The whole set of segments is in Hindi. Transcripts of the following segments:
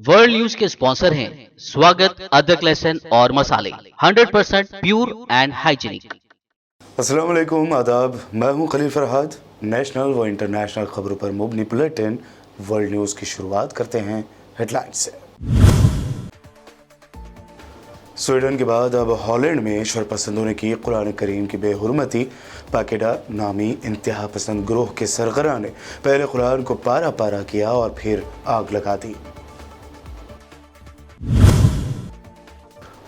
वर्ल्ड न्यूज के स्पॉन्सर हैं स्वागत, अदरक, लहसुन और मसाले 100% प्योर एंड हाइजीनिक। अस्सलाम वालेकुम, आदाब। मैं हूं खलील फरहाद। नेशनल व इंटरनेशनल खबरों पर मुबनी बुलेटिन वर्ल्ड न्यूज़ की शुरुआत करते हैं हेडलाइंस से। स्वीडन के बाद अब हॉलैंड में शरपसंदों ने की कुरान करीम की बेहुरमती। पाकेडा नामी इंतहा पसंद ग्रोह के सरगना ने पहले कुरान को पारा पारा किया और फिर आग लगा दी।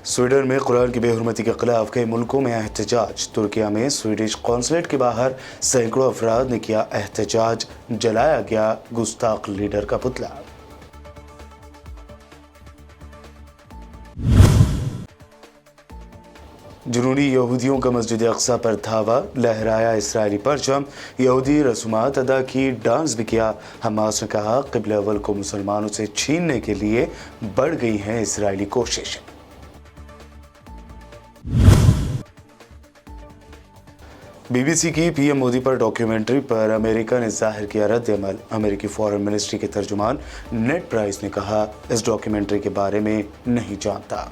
स्वीडन में कुरान की बेहुरमती के खिलाफ कई मुल्कों में एहतजाज। तुर्किया में स्वीडिश कॉन्सुलेट के बाहर सैकड़ों अफराद ने किया एहतजाज। जलाया गया गुस्ताख लीडर का पुतला। जुनूनी यहूदियों का मस्जिद अक्सा पर धावा, लहराया इसराइली परचम। यहूदी रसूमात अदा की, डांस भी किया। हमास ने कहा क़िबला अव्वल को मुसलमानों से छीनने के लिए बढ़ गई हैं इसराइली कोशिशें। बीबीसी की पीएम मोदी पर डॉक्यूमेंट्री पर अमेरिका ने जाहिर किया रद्द-ए-अमल। अमेरिकी फॉरेन मिनिस्ट्री के तर्जुमान नेड प्राइस ने कहा इस डॉक्यूमेंट्री के बारे में नहीं जानता।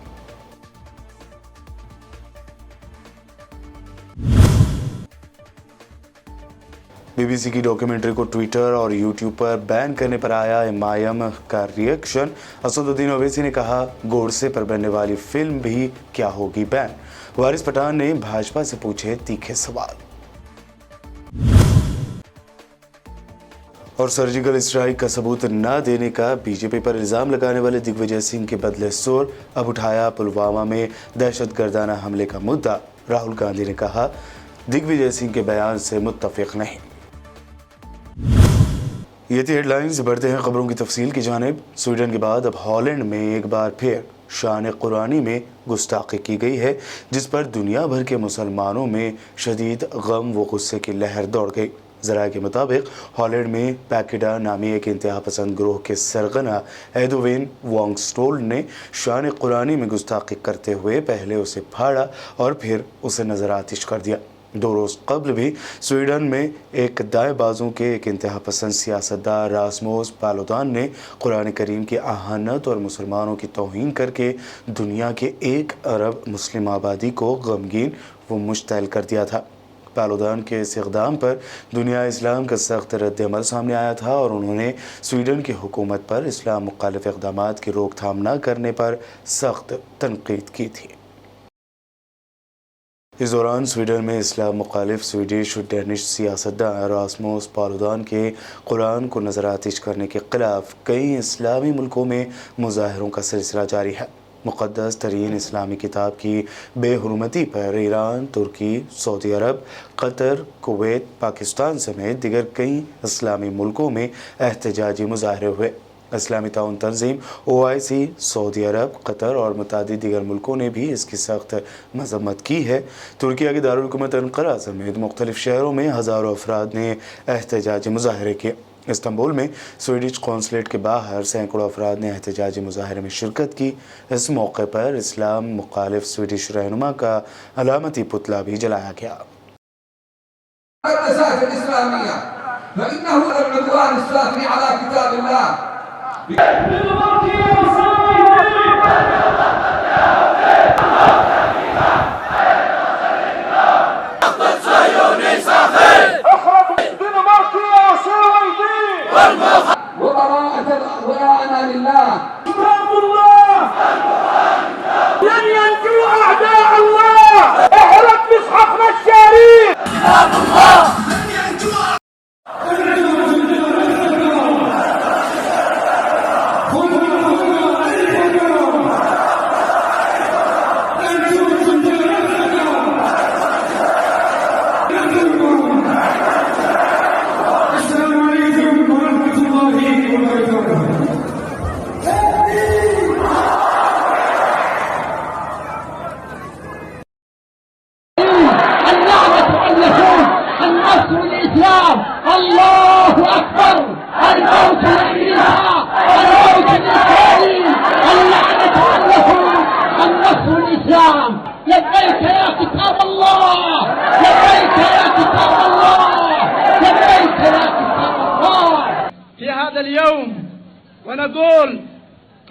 बीबीसी की डॉक्यूमेंट्री को ट्विटर और यूट्यूब पर बैन करने पर आया एमआईएम का रिएक्शन। असदुद्दीन ओवैसी ने कहा गोडसे पर बनने वाली फिल्म भी क्या होगी बैन। वारिस पठान ने भाजपा से पूछे तीखे सवाल। और सर्जिकल स्ट्राइक का सबूत न देने का बीजेपी पर इल्जाम लगाने वाले दिग्विजय सिंह के बदले सुर। अब उठाया पुलवामा में दहशतगर्दाना हमले का मुद्दा। राहुल गांधी ने कहा दिग्विजय सिंह के बयान से मुत्तफिक नहीं। ये थी हेडलाइंस। बढ़ते हैं खबरों की तफसील की जानिब। स्वीडन के बाद अब हॉलैंड में एक बार फिर शान कुरानी में गुस्ताखी की गई है, जिस पर दुनिया भर के मुसलमानों में शदीद गम व गुस्से की लहर दौड़ गई। ज़राए के मुताबिक हॉलैंड में पैकेडा नामी एक इंतहा पसंद ग्रोह के सरगना एडोविन वॉन्गस्टोल ने शान कुरानी में गुस्ताखी करते हुए पहले उसे फाड़ा और फिर उसे नजर आतिश कर दिया। 2 रोज़ कबल भी स्वीडन में एक दाएं बाजू के एक इंतहा पसंद सियासतदान रासमुस पालुदान ने कुरान करीम की आहानत और मुसलमानों की तौहीन करके दुनिया के 1 अरब मुस्लिम आबादी को गमगीन व मुश्तैल कर दिया था। पालुदान के इस इक़दाम पर दुनिया इस्लाम का सख्त रद्द-ए-अमल सामने आया था और उन्होंने स्वीडन की हुकूमत पर इस्लाम मुखालिफ इक़दामात की रोकथाम न करने पर सख्त तनकीद की थी। इस दौरान स्वीडन में इस्लाम मुखालिफ स्वीडिश और डेनिश सियासतदान रासमुस पालुदान के कुरान को नज़र आतिश करने के खिलाफ कई इस्लामी मुल्कों में मुजाहरों का सिलसिला जारी है। मुक़द्दस तरीन इस्लामी किताब की बेहुरमती पर ईरान, तुर्की, सऊदी अरब, कतर, कुवैत, पाकिस्तान समेत दिगर कई इस्लामी मुल्कों में एहतजाजी मुजाहरे हुए। इस्लामी ताउन तंजीम OIC, सऊदी अरब, कतर और मुतादिद दीगर मुल्कों ने भी इसकी सख्त मजम्मत की है। तुर्किया के दारुल हुकूमत अंकारा समेत मुख्तलिफ शहरों में हज़ारों अफराद ने एहतजाजी मुजाहरे किए। इस्तांबुल में स्वीडिश कॉन्सुलेट के बाहर सैकड़ों अफराद ने एहतजाजी मुजाहरे में शिरकत की। इस मौके पर इस्लाम मुखालिफ स्वीडिश रहनुमा का अलामती पुतला भी जलाया गया।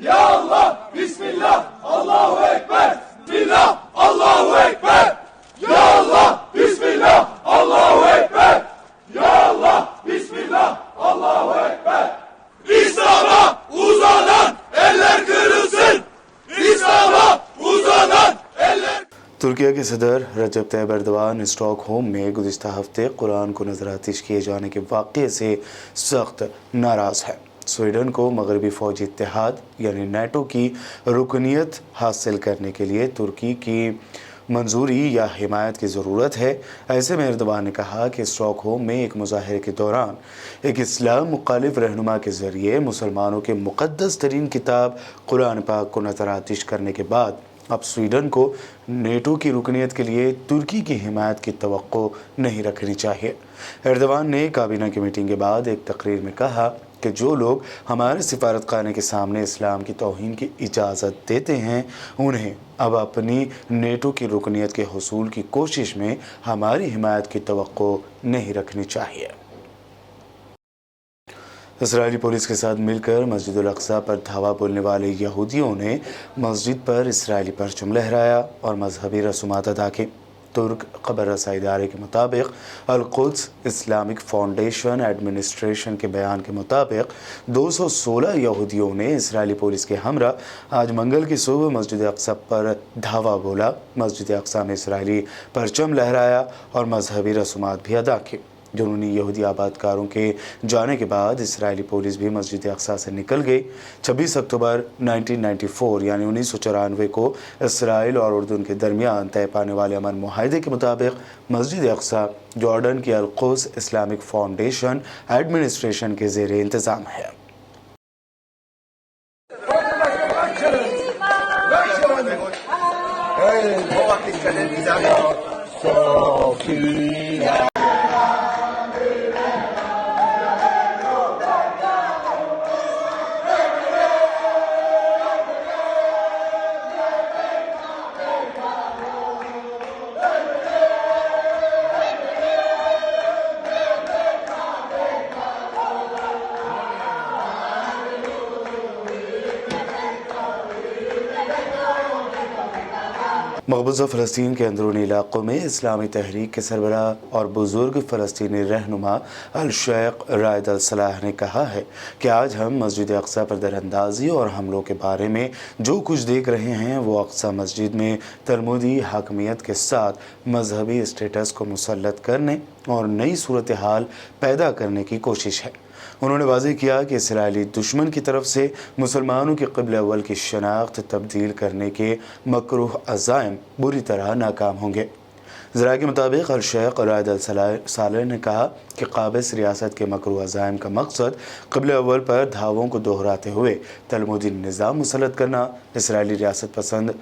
Ya Allah, Bismillah, Allahu Ekber, Billah, Allahu Ekber. Ya Allah, Bismillah, Allahu Ekber. Ya Allah, Bismillah, Allahu Ekber. İslam'a uzanan eller kırılsın. İslam'a uzanan eller. Türkiye के सदर रजब तैयब एर्दोगान स्टॉकहोम में गुज़िश्ता हफ्ते कुरान को नज़रआतिश किए जाने के वाक़ये से सख्त नाराज़ है। स्वीडन को मगरबी फ़ौजी इत्तेहाद यानी नेटो की रुकनीत हासिल करने के लिए तुर्की की मंजूरी या हिमायत की ज़रूरत है। ऐसे में एर्दोगान ने कहा कि स्टॉकहोम में एक मुजाहरे के दौरान एक इस्लाम मुखालिफ रहनुमा के ज़रिए मुसलमानों के मुक़द्दस तरीन किताब कुरान पाक को नज़रआतिश करने के बाद अब स्वीडन को नेटो की रुकनीत के लिए तुर्की की हिमायत की तवक्को नहीं रखनी चाहिए। एर्दोगान ने काबीना की मीटिंग के बाद एक तकरीर में कहा कि जो लोग हमारे सिफारतखाने के सामने इस्लाम की तौहीन की इजाज़त देते हैं उन्हें अब अपनी नेटो की रुकनीत के हुसूल की कोशिश में हमारी हिमायत की तवक्को नहीं रखनी चाहिए। इस्राएली पुलिस के साथ मिलकर मस्जिद अल अक्सा पर धावा बोलने वाले यहूदियों ने मस्जिद पर इस्राएली परचम लहराया और मजहबी रसूमात अदा की। तुर्क खबर रसाई इदारे के मुताबिक अल-कुद्स इस्लामिक फाउंडेशन एडमिनिस्ट्रेशन के बयान के मुताबिक 216 यहूदियों ने इस्राएली पुलिस के हमरा आज मंगल की सुबह मस्जिद अक्सा पर धावा बोला, मस्जिद अक्सा में इस्राएली परचम लहराया और मजहबी रसूमात भी अदा की। जुनूनी यहूदी आबादकारों के जाने के बाद इस्राएली पुलिस भी मस्जिद अक्सा से निकल गई। 26 अक्टूबर 1994 यानी 1994 को इसराइल और उर्दून के दरमियान तय पाने वाले अमन मुआहदे के मुताबिक मस्जिद अक्सा जॉर्डन की अल-कुद्स इस्लामिक फाउंडेशन एडमिनिस्ट्रेशन के ज़ेरे इंतज़ाम है। मकबूजा फ़लस्तीन के अंदरूनी इलाक़ों में इस्लामी तहरीक के सरबराह और बुज़ुर्ग फ़लस्तीनी रहनुमा अल-शेख रायद अल-सलाह ने कहा है कि आज हम मस्जिद अक्सा पर दरअंदाज़ी और हमलों के बारे में जो कुछ देख रहे हैं वो अक्सा मस्जिद में तलमुदी हाकमियत के साथ मजहबी स्टेटस को मुसल्लत करने और नई सूरत हाल पैदा करने की कोशिश है। उन्होंने वाज़ेह किया कि इसराइली दुश्मन की तरफ से मुसलमानों के क़िबला अव्वल की शनाख्त तब्दील करने के मकरूह अज़ाइम बुरी तरह नाकाम होंगे। ज़रा के मुताबिक अल-शेख रायद अल-सालेह ने कहा कि काबिज़ रियासत के मकरूह अज़ाइम का मकसद क़िबला अव्वल पर धावों को दोहराते हुए तलमुदी निज़ाम मुसल्लत करना, इसराइली रियासत पसंद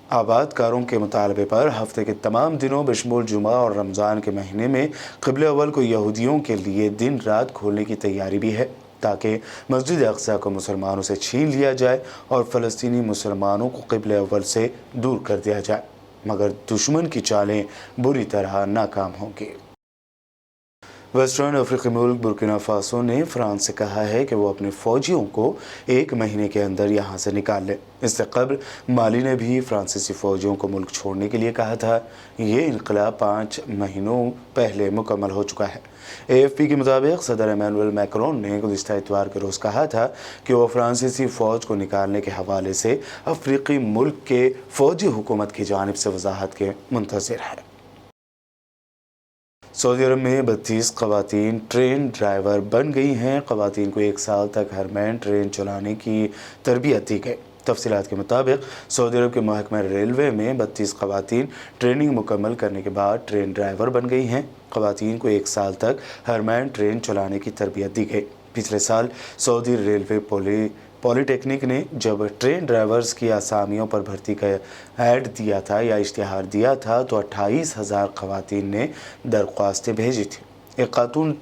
आबादकारों के मुतालबे पर हफ्ते के तमाम दिनों बशमूल जुमा और रमज़ान के महीने में क़िबला अव्वल को यहूदियों के लिए दिन रात खोलने की तैयारी भी है ताकि मस्जिद अक्सा को मुसलमानों से छीन लिया जाए और फ़लस्तीनी मुसलमानों को क़िबला अव्वल से दूर कर दिया जाए, मगर दुश्मन की चालें बुरी तरह नाकाम होंगी। वेस्टर्न अफ्रीकी मुल्क बुर्किना फासो ने फ्रांस से कहा है कि वो अपने फ़ौजियों को 1 महीने के अंदर यहाँ से निकाल ले। इससे कबल माली ने भी फ्रांसीसी फ़ौजियों को मुल्क छोड़ने के लिए कहा था। ये इनकलाब 5 महीनों पहले मुकम्मल हो चुका है। AFP के मुताबिक सदर इमैनुअल मैक्रोन ने गुज़िश्ता इतवार के रोज़ कहा था कि वो फ्रांसीसी फ़ौज को निकालने के हवाले से अफ्रीकी मुल्क के फ़ौजी हुकूमत की जानिब से वजाहत के मुंतज़िर है। सऊदी अरब में 32 खवातीन ट्रेन ड्राइवर बन गई हैं। खवातीन को 1 साल तक हरमैन ट्रेन चलाने की तरबियत दी गई। तफसीलात के मुताबिक सऊदी अरब के महकमा रेलवे में 32 खवातीन ट्रेनिंग मुकम्मल करने के बाद ट्रेन ड्राइवर बन गई हैं। खवातीन को 1 साल तक हरमैन ट्रेन चलाने की तरबियत दी गई। पिछले साल सऊदी रेलवे पॉलिटेक्निक ने जब ट्रेन ड्राइवर्स की असामियों पर भर्ती का ऐड दिया था या इश्तिहार दिया था तो 28,000 खवातीन ने दरख्वास्तें भेजी थी। एक खातून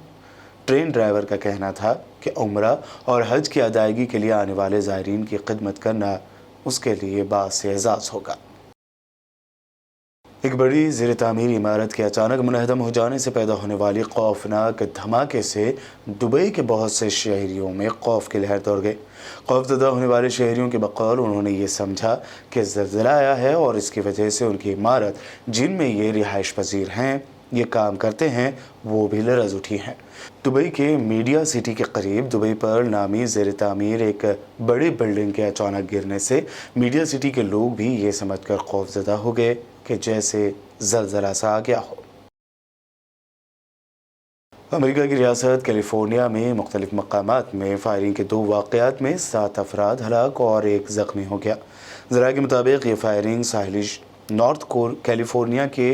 ट्रेन ड्राइवर का कहना था कि उम्रा और हज की अदायगी के लिए आने वाले ज़ायरीन की खिदमत करना उसके लिए बाअस एज़ाज़ होगा। एक बड़ी ज़ेर तामीर इमारत के अचानक मुनहदम हो जाने से पैदा होने वाली खौफनाक धमाके से दुबई के बहुत से शहरियों में खौफ की लहर दौड़ गई। खौफज़दा होने वाले शहरियों के बकौल उन्होंने ये समझा कि ज़लज़ला आया है और इसकी वजह से उनकी इमारत जिनमें ये रिहाइश पजीर हैं, ये काम करते हैं, वो भी लरज़ उठी हैं। दुबई के मीडिया सिटी के करीब दुबई पर नामी ज़ेर तामीर एक बड़ी बिल्डिंग के अचानक गिरने से मीडिया सिटी के लोग भी ये समझकर खौफज़दा हो गए कि जैसे ज़लज़ला सा आ गया हो। अमेरिका की रियासत कैलिफोर्निया में मुख्तलिफ मकामात में फायरिंग के 2 वाक़यात में 7 अफराद हलाक और 1 ज़ख्मी हो गया। ज़राए के मुताबिक ये फायरिंग साहिली नॉर्थ कैलिफोर्निया के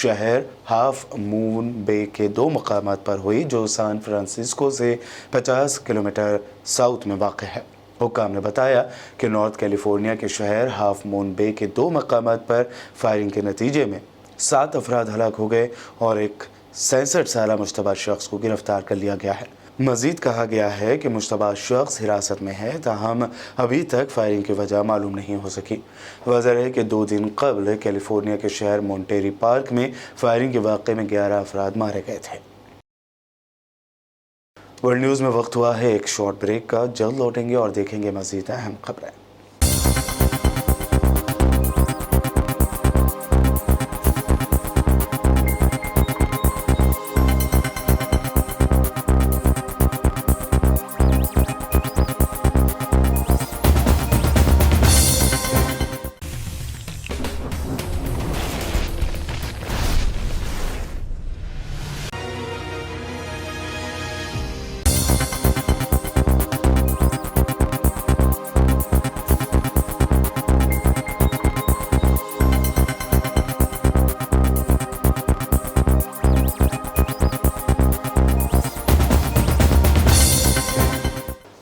शहर हाफ मून बे के 2 मकामात पर हुई जो सैन फ्रांसिस्को से 50 किलोमीटर साउथ में वाक़ है। हुक्काम ने बताया कि नॉर्थ कैलिफोर्निया के शहर हाफ मून बे के 2 मकामात पर फायरिंग के नतीजे में 7 अफराद हलाक हो गए और एक 66 साला मुश्तबा शख्स को गिरफ्तार कर लिया गया है। मज़ीद कहा गया है कि मुश्तबा शख्स हिरासत में है, ताहम अभी तक फायरिंग की वजह मालूम नहीं हो सकी। वजह है कि 2 दिन कबल कैलिफोर्निया के शहर मोंटेरी पार्क में फायरिंग के वाक़े में 11 अफराद मारे गए थे। वर्ल्ड न्यूज़ में वक्त हुआ है एक शॉर्ट ब्रेक का। जल्द लौटेंगे और देखेंगे मज़ीद अहम खबरें।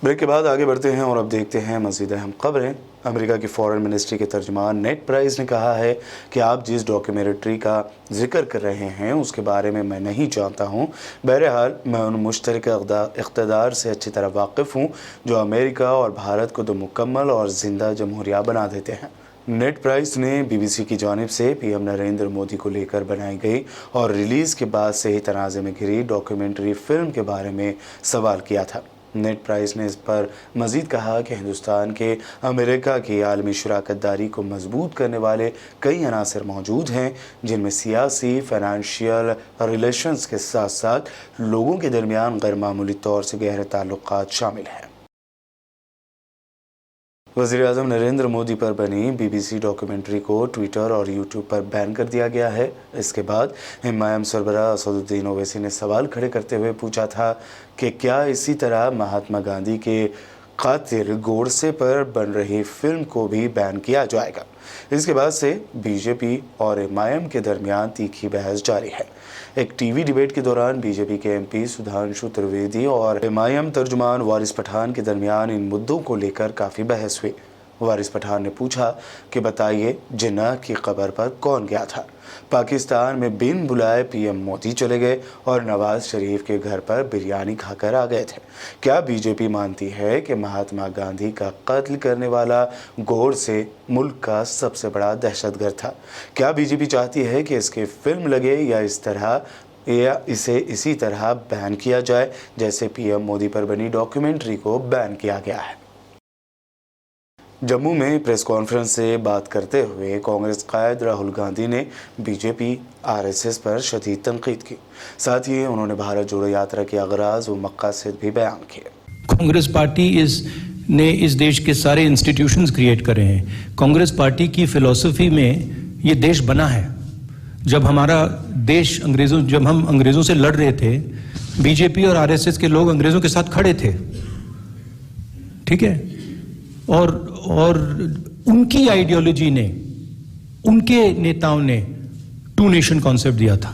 ब्रेक के बाद आगे बढ़ते हैं और अब देखते हैं मज़ीद अहम खबरें। अमेरिका की फॉरेन मिनिस्ट्री के तर्जुमान नेड प्राइस ने कहा है कि आप जिस डॉक्यूमेंट्री का जिक्र कर रहे हैं उसके बारे में मैं नहीं जानता हूँ। बहरहाल मैं उन मुश्तरका इक़्तिदार से अच्छी तरह वाकिफ़ हूँ जो अमेरिका और भारत को 2 मुकम्मल और ज़िंदा जमहूरिया बना देते हैं। नेड प्राइस ने BBC की जानिब से PM नरेंद्र मोदी को लेकर बनाई गई और रिलीज़ के बाद से ही तनाज़े में घिरी डॉक्यूमेंट्री फ़िल्म के बारे में सवाल किया था। नेड प्राइस ने इस पर मज़ीद कहा कि हिंदुस्तान के अमेरिका की आलमी शराकतदारी को मजबूत करने वाले कई अनासर मौजूद हैं जिनमें सियासी, फाइनेंशियल रिलेशंस के साथ साथ लोगों के दरमियान गैर मामूली तौर से गहरे ताल्लुकात शामिल हैं। वज़ीर-ए-आज़म नरेंद्र मोदी पर बनी BBC डॉक्यूमेंट्री को ट्विटर और यूट्यूब पर बैन कर दिया गया है। इसके बाद हिमायम सरबराह असदुद्दीन ओवैसी ने सवाल खड़े करते हुए पूछा था कि क्या इसी तरह महात्मा गांधी के कातिल गोडसे पर बन रही फिल्म को भी बैन किया जाएगा। इसके बाद से बीजेपी और हिमायम के दरमियान तीखी बहस जारी है। एक टीवी डिबेट के दौरान बीजेपी के MP सुधांशु त्रिवेदी और हिमायम तर्जुमान वारिस पठान के दरमियान इन मुद्दों को लेकर काफ़ी बहस हुई। वारिस पठान ने पूछा कि बताइए जिन्ना की खबर पर कौन गया था। पाकिस्तान में बिन बुलाए PM मोदी चले गए और नवाज शरीफ के घर पर बिरयानी खाकर आ गए थे। क्या बीजेपी मानती है कि महात्मा गांधी का कत्ल करने वाला गोडसे मुल्क का सबसे बड़ा दहशतगर्द था? क्या बीजेपी चाहती है कि इसकी फिल्म लगे या इसे इसी तरह बैन किया जाए जैसे PM मोदी पर बनी डॉक्यूमेंट्री को बैन किया गया है? जम्मू में प्रेस कॉन्फ्रेंस से बात करते हुए कांग्रेस कायद राहुल गांधी ने बीजेपी RSS पर शदीद तनकीद की। साथ ही उन्होंने भारत जोड़ो यात्रा के अगराज व मक़ासिद भी बयान किए। कांग्रेस पार्टी ने इस देश के सारे इंस्टीट्यूशंस क्रिएट करे हैं। कांग्रेस पार्टी की फिलॉसफी में ये देश बना है। जब हमारा देश जब हम अंग्रेजों से लड़ रहे थे, बीजेपी और आरएसएस के लोग अंग्रेजों के साथ खड़े थे, ठीक है, और उनकी आइडियोलॉजी ने, उनके नेताओं ने टू नेशन कॉन्सेप्ट दिया था,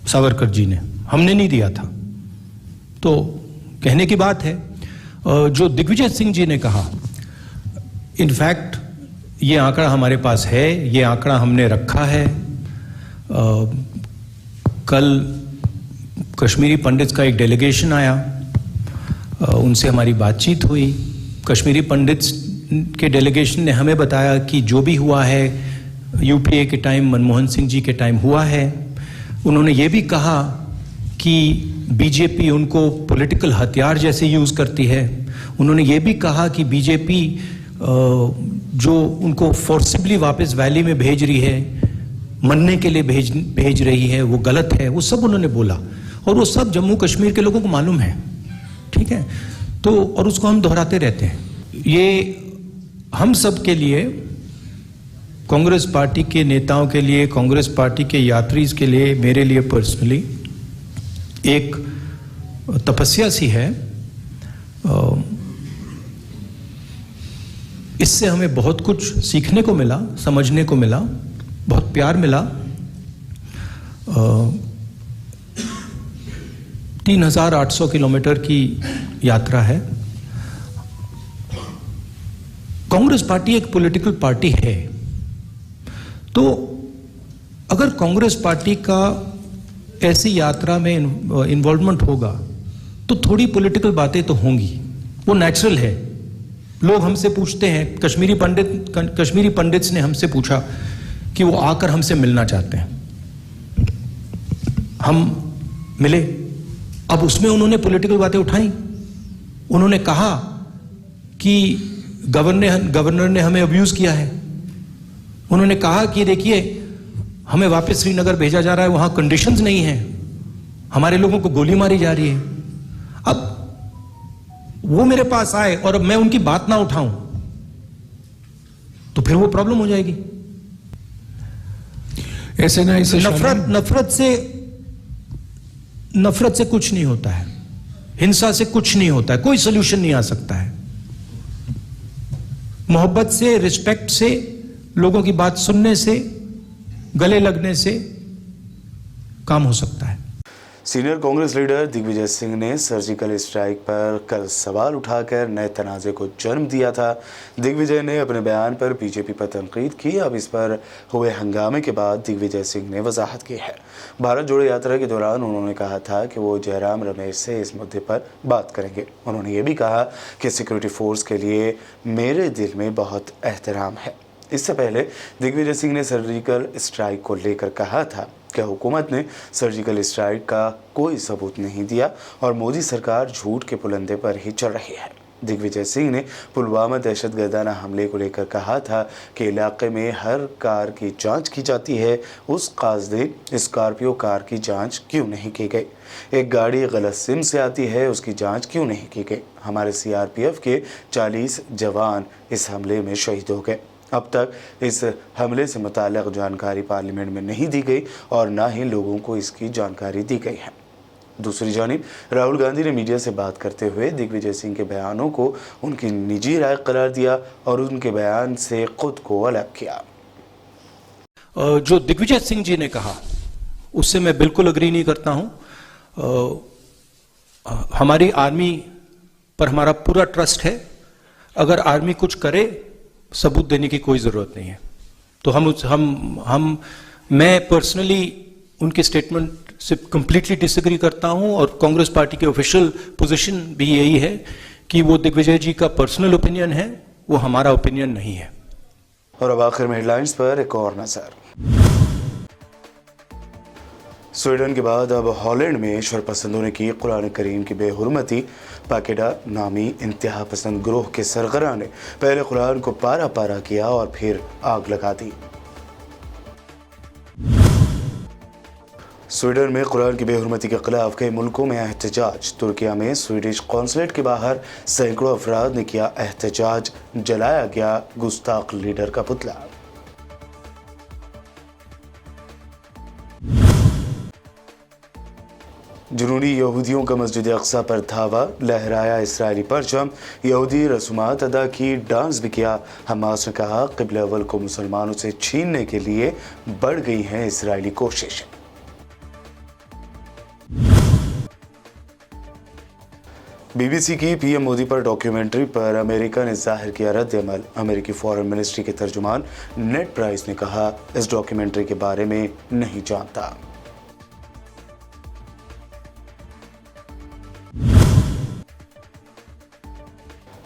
सावरकर जी ने, हमने नहीं दिया था। तो कहने की बात है, जो दिग्विजय सिंह जी ने कहा, इनफैक्ट ये आंकड़ा हमारे पास है, ये आंकड़ा हमने रखा है। कल कश्मीरी पंडित्स का एक डेलीगेशन आया, उनसे हमारी बातचीत हुई। कश्मीरी पंडित्स के डेलीगेशन ने हमें बताया कि जो भी हुआ है यूपीए के टाइम, मनमोहन सिंह जी के टाइम हुआ है। उन्होंने ये भी कहा कि बीजेपी उनको पॉलिटिकल हथियार जैसे यूज़ करती है। उन्होंने ये भी कहा कि बीजेपी जो उनको फोर्सिबली वापस वैली में भेज रही है, मरने के लिए भेज रही है, वो गलत है। वो सब उन्होंने बोला, और वो सब जम्मू कश्मीर के लोगों को मालूम है, ठीक है। तो और उसको हम दोहराते रहते हैं। ये हम सब के लिए, कांग्रेस पार्टी के नेताओं के लिए, कांग्रेस पार्टी के यात्रीज के लिए, मेरे लिए पर्सनली एक तपस्या सी है। इससे हमें बहुत कुछ सीखने को मिला, समझने को मिला, बहुत प्यार मिला। 3800 किलोमीटर की यात्रा है। कांग्रेस पार्टी एक पॉलिटिकल पार्टी है, तो अगर कांग्रेस पार्टी का ऐसी यात्रा में इन्वॉल्वमेंट होगा तो थोड़ी पॉलिटिकल बातें तो होंगी, वो नेचुरल है। लोग हमसे पूछते हैं, कश्मीरी पंडित्स ने हमसे पूछा कि वो आकर हमसे मिलना चाहते हैं। हम मिले। अब उसमें उन्होंने पॉलिटिकल बातें उठाई। उन्होंने कहा कि गवर्नर ने हमें अब्यूज किया है। उन्होंने कहा कि देखिए, हमें वापस श्रीनगर भेजा जा रहा है, वहां कंडीशंस नहीं है, हमारे लोगों को गोली मारी जा रही है। अब वो मेरे पास आए और अब मैं उनकी बात ना उठाऊं तो फिर वो प्रॉब्लम हो जाएगी। ऐसे ना इसे नफरत से कुछ नहीं होता है, हिंसा से कुछ नहीं होता है, कोई सोल्यूशन नहीं आ सकता है। मोहब्बत से, रिस्पेक्ट से, लोगों की बात सुनने से, गले लगने से काम हो सकता है। सीनियर कांग्रेस लीडर दिग्विजय सिंह ने सर्जिकल स्ट्राइक पर कल सवाल उठाकर नए तनाज़े को जन्म दिया था। दिग्विजय ने अपने बयान पर बीजेपी पर तनकीद की। अब इस पर हुए हंगामे के बाद दिग्विजय सिंह ने वजाहत की है। भारत जोड़ो यात्रा के दौरान उन्होंने कहा था कि वो जयराम रमेश से इस मुद्दे पर बात करेंगे। उन्होंने ये भी कहा कि सिक्योरिटी फोर्स के लिए मेरे दिल में बहुत एहतराम है। इससे पहले दिग्विजय सिंह ने सर्जिकल स्ट्राइक को लेकर कहा था कि हुकूमत ने सर्जिकल स्ट्राइक का कोई सबूत नहीं दिया और मोदी सरकार झूठ के पुलंदे पर ही चल रही है। दिग्विजय सिंह ने पुलवामा दहशतगर्दाना हमले को लेकर कहा था कि इलाके में हर कार की जांच की जाती है, उस काज़ स्कॉर्पियो कार की जांच क्यों नहीं की गई? एक गाड़ी गलत सिम से आती है, उसकी जांच क्यों नहीं की गई? हमारे सीआरपीएफ के 40 जवान इस हमले में शहीद हो गए। अब तक इस हमले से मुताल्लिक़ जानकारी पार्लियामेंट में नहीं दी गई और ना ही लोगों को इसकी जानकारी दी गई है। दूसरी जानिब राहुल गांधी ने मीडिया से बात करते हुए दिग्विजय सिंह के बयानों को उनकी निजी राय करार दिया और उनके बयान से खुद को अलग किया। जो दिग्विजय सिंह जी ने कहा उससे मैं बिल्कुल अग्री नहीं करता हूं। हमारी आर्मी पर हमारा पूरा ट्रस्ट है। अगर आर्मी कुछ करे, सबूत देने की कोई जरूरत नहीं है। तो मैं पर्सनली उनके स्टेटमेंट से कंप्लीटली डिसएग्री करता हूं और कांग्रेस पार्टी की ऑफिशियल पोजीशन भी यही है कि वो दिग्विजय जी का पर्सनल ओपिनियन है, वो हमारा ओपिनियन नहीं है। और अब आखिर में हेडलाइंस पर एक और नजर। स्वीडन के बाद अब हॉलैंड में शरपसंदों ने की कुरान करीम की बेहुरमती। पाकेडा नामी इंतहा पसंद ग्रोह के सरगना ने पहले कुरान को पारा पारा किया और फिर आग लगा दी। स्वीडन में कुरान की बेहुरमती के खिलाफ कई मुल्कों में एहतजाज। तुर्किया में स्वीडिश कॉन्सुलेट के बाहर सैकड़ों अफराद ने किया एहतजाज। जलाया गया गुस्ताख लीडर का पुतला। जुनूनी यहूदियों का मस्जिद अक्सा पर धावा, लहराया इसराइली परचम, यहूदी रसूमात अदा की, डांस भी किया। हमास ने कहा क़िबला अव्वल को मुसलमानों से छीनने के लिए बढ़ गई हैं इसराइली कोशिशें। बीबीसी की पीएम मोदी पर डॉक्यूमेंट्री पर अमेरिका ने जाहिर किया रद्द-ए-अमल। अमेरिकी फॉरेन मिनिस्ट्री के तर्जुमान नेड प्राइस ने कहा इस डॉक्यूमेंट्री के बारे में नहीं जानता।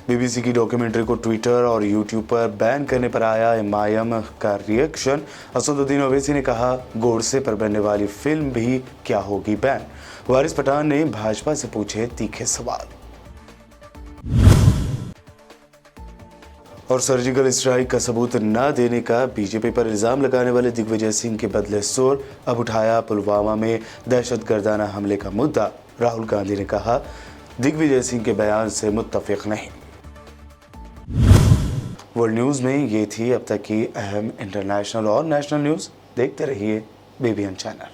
बीबीसी की डॉक्यूमेंट्री को ट्विटर और यूट्यूब पर बैन करने पर आया एमआईएम का रिएक्शन। असदुद्दीन ओवैसी ने कहा गोडसे पर बनने वाली फिल्म भी क्या होगी बैन। वारिस पठान ने भाजपा से पूछे तीखे सवाल। और सर्जिकल स्ट्राइक का सबूत न देने का बीजेपी पर इल्जाम लगाने वाले दिग्विजय सिंह के बदले सुर। अब उठाया पुलवामा में दहशतगर्दाना हमले का मुद्दा। राहुल गांधी ने कहा दिग्विजय सिंह के बयान से मुत्तफिक नहीं। वर्ल्ड न्यूज में ये थी अब तक की अहम इंटरनेशनल और नेशनल न्यूज। देखते रहिए बीबीएन चैनल।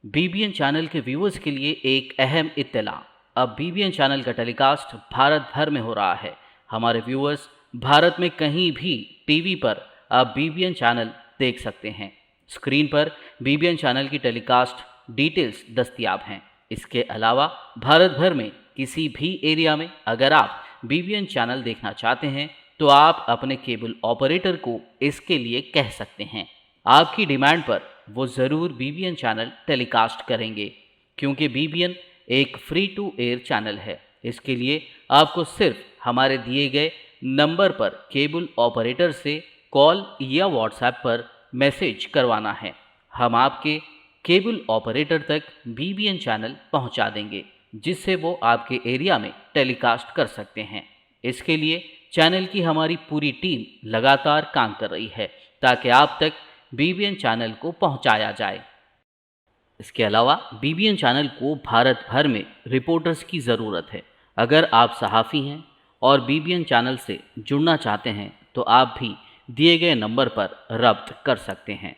बीबीएन चैनल के व्यूअर्स के लिए एक अहम इत्तला। अब बीबीएन चैनल का टेलीकास्ट भारत भर में हो रहा है। हमारे व्यूअर्स भारत में कहीं भी टीवी पर अब बीबीएन चैनल देख सकते हैं। स्क्रीन पर बीबीएन चैनल की टेलीकास्ट डिटेल्स दस्तयाब हैं। इसके अलावा भारत भर में किसी भी एरिया में अगर आप बीबीएन चैनल देखना चाहते हैं तो आप अपने केबल ऑपरेटर को इसके लिए कह सकते हैं। आपकी डिमांड पर वो ज़रूर बीबीएन चैनल टेलीकास्ट करेंगे, क्योंकि बीबीएन एक फ्री टू एयर चैनल है। इसके लिए आपको सिर्फ हमारे दिए गए नंबर पर केबल ऑपरेटर से कॉल या व्हाट्सएप पर मैसेज करवाना है। हम आपके केबल ऑपरेटर तक बीबीएन चैनल पहुंचा देंगे, जिससे वो आपके एरिया में टेलीकास्ट कर सकते हैं। इसके लिए चैनल की हमारी पूरी टीम लगातार काम कर रही है ताकि आप तक बीबीएन चैनल को पहुंचाया जाए। इसके अलावा बीबीएन चैनल को भारत भर में रिपोर्टर्स की ज़रूरत है। अगर आप सहाफ़ी हैं और बीबीएन चैनल से जुड़ना चाहते हैं तो आप भी दिए गए नंबर पर रब्त कर सकते हैं।